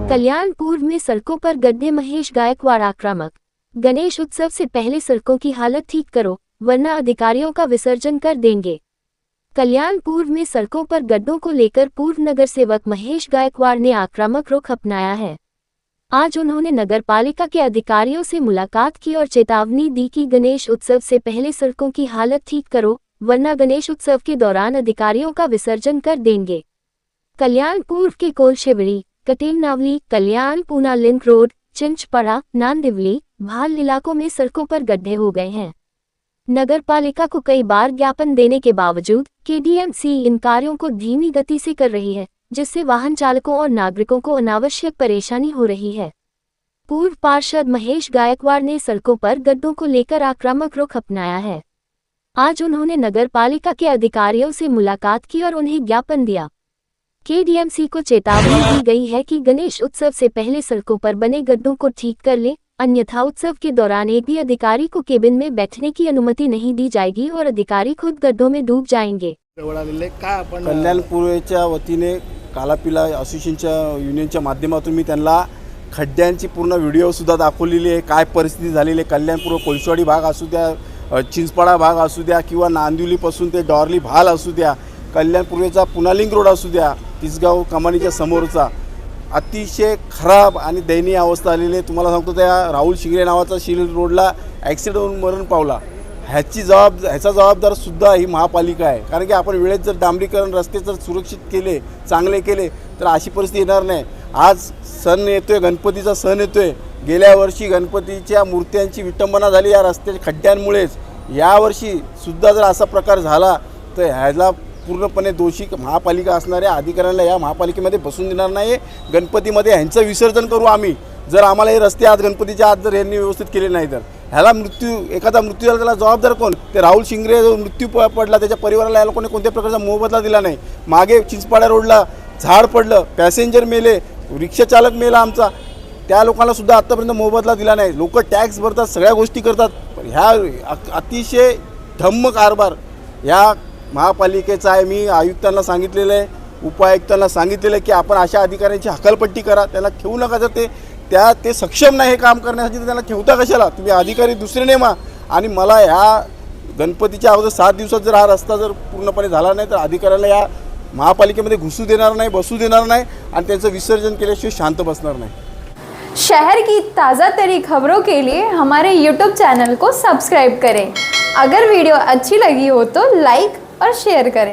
कल्याणपुर में सड़कों पर गड्ढे, महेश गायकवाड़ आक्रामक। गणेश उत्सव से पहले सड़कों की हालत ठीक करो वरना अधिकारियों का विसर्जन कर देंगे। कल्याणपुर में सड़कों पर गड्ढों को लेकर पूर्व नगर सेवक महेश गायकवाड़ ने आक्रामक रुख अपनाया है। आज उन्होंने नगर पालिका के अधिकारियों से मुलाकात की और चेतावनी दी कि गणेश उत्सव से पहले सड़कों की हालत ठीक करो वरना गणेश उत्सव के दौरान अधिकारियों का विसर्जन कर देंगे। कल्याणपुर के कोलशेवड़ी, कटेलनावली, कल्याण पूना लिंक रोड, चिंचपड़ा, नांदिवली, भाल इलाकों में सड़कों पर गड्ढे हो गए हैं। नगर पालिका को कई बार ज्ञापन देने के बावजूद केडीएमसी इन कार्यों को धीमी गति से कर रही है, जिससे वाहन चालकों और नागरिकों को अनावश्यक परेशानी हो रही है। पूर्व पार्षद महेश गायकवाड़ ने सड़कों पर गड्ढों को लेकर आक्रामक रुख अपनाया है। आज उन्होंने नगर पालिका के अधिकारियों से मुलाकात की और उन्हें ज्ञापन दिया। केडीएमसी को चेतावनी दी गई है कि गणेश उत्सव से पहले सड़कों पर बने गड्ढों को ठीक कर ले, अन्यथा उत्सव के दौरान एक भी अधिकारी को केबिन में बैठने की अनुमति नहीं दी जाएगी और अधिकारी खुद गड्ढों में डूब जाएंगे। कल्याणपुरच्या वतीने कालापिला असोसिएशनच्या युनियनच्या माध्यमातून मी त्यांना खड्ड्यांची पूर्ण व्हिडिओ सुद्धा दाखवलेली आहे। काय परिस्थिती झालेली आहे, कल्याणपूर कोळशेवाडी भाग असू द्या, चिंचपडा भाग असू द्या किंवा नांदिवलीपासून ते डॉर्ली भाल असू द्या, कल्याणपूर्वेचा पुनालिंग रोड असू द्या, तिसगाव कमानीच्या समोरचा अतिशय खराब आणि दयनीय अवस्था आलेली आहे। तुम्हाला सांगतो त्या राहुल शिंगरे नावाचा शिल रोडला ॲक्सिडेंट होऊन मरण पावला। ह्याचा जबाबदार सुद्धा ही महापालिका आहे, कारण की आपण वेळेत जर डांबरीकरण रस्ते जर सुरक्षित केले, चांगले केले तर अशी परिस्थिती येणार नाही। आज सण येतोय, गणपतीचा सण येतोय। गेल्या वर्षी गणपतीच्या मूर्त्यांची विटंबना झाली या रस्त्याच्या खड्ड्यांमुळेच। यावर्षी सुद्धा जर असा प्रकार झाला तर ह्याला पूर्णपणे दोषी महापालिका असणाऱ्या अधिकाऱ्यांना या महापालिकेमध्ये बसून देणार नाही। गणपतीमध्ये ह्यांचं विसर्जन करू आम्ही जर आम्हाला हे रस्ते आज गणपतीच्या आज जर यांनी व्यवस्थित केले नाही तर। ह्याला एखादा मृत्यू झाला त्याला जबाबदार कोण? ते राहुल शिंगरे जो मृत्यू पडला त्याच्या परिवाराला याला कोणत्या प्रकारचा मोबदला दिला नाही। मागे चिंचपाडा रोडला झाड पडलं, पॅसेंजर मेले, रिक्षा चालक मेला आमचा, त्या लोकांना सुद्धा आत्तापर्यंत मोबदला दिला नाही। लोक टॅक्स भरतात, सगळ्या गोष्टी करतात, पण ह्या अतिशय धम्म कारभार या महापालिकेचा आहे। मी आयुक्तांना सांगितलेलं आहे, उपायुक्तांना सांगितलेलं आहे की आपण अशा अधिकाऱ्यांची हकालपट्टी करा, त्याला ठेवू नका। जर ते सक्षम नाही हे काम करण्यासाठी तर त्याला ठेवता कशाला? तुम्ही अधिकारी दुसरे नेमा। आणि मला ह्या गणपतीच्या अगोदर 7 दिवसात जर हा रस्ता जर पूर्णपणे झाला नाही तर अधिकाऱ्याला या महापालिकेमध्ये घुसू देणार नाही, बसू देणार नाही आणि त्यांचं विसर्जन केल्याशिवाय शांत बसणार नाही। शहर की ताज़ा तरी खबरों के लिए हमारे YouTube चैनल को सब्सक्राइब करें। अगर वीडियो अच्छी लगी हो तो लाइक और शेयर करें।